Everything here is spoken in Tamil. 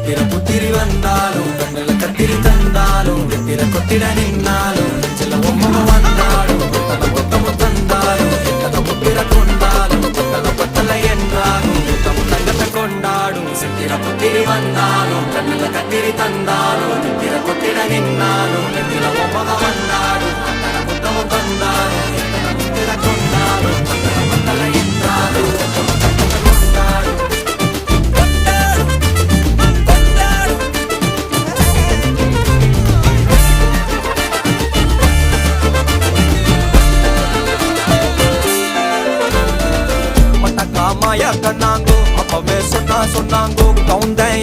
சித்திர புத்திரி வந்தாலும் கண்ணுல கத்திரி தந்தாலும் வெத்திர கொத்திட நின்னாலும் நெஞ்சில ஒம்மக வந்தாலும் கொத்தமும் தந்தாலும் எத்தனை புத்திர கொண்டாலும் கொத்தலை என்றாலும் தங்கத்தை கொண்டாடும் சித்திர புத்திரி வந்தாலும் கண்ணுல கத்திரி தந்தாலும் வெத்திர கொத்திட நின்னாலும் நெஞ்சில ஒம்மக வந்தாலும் கொத்தமும் தந்தாலும் எத்தனை புத்திர கொண்டாலும் கொத்தலை என்றாலும் சொன்னாங்கோ அப்பவே சொன்னாங்கோ கவுந்தன்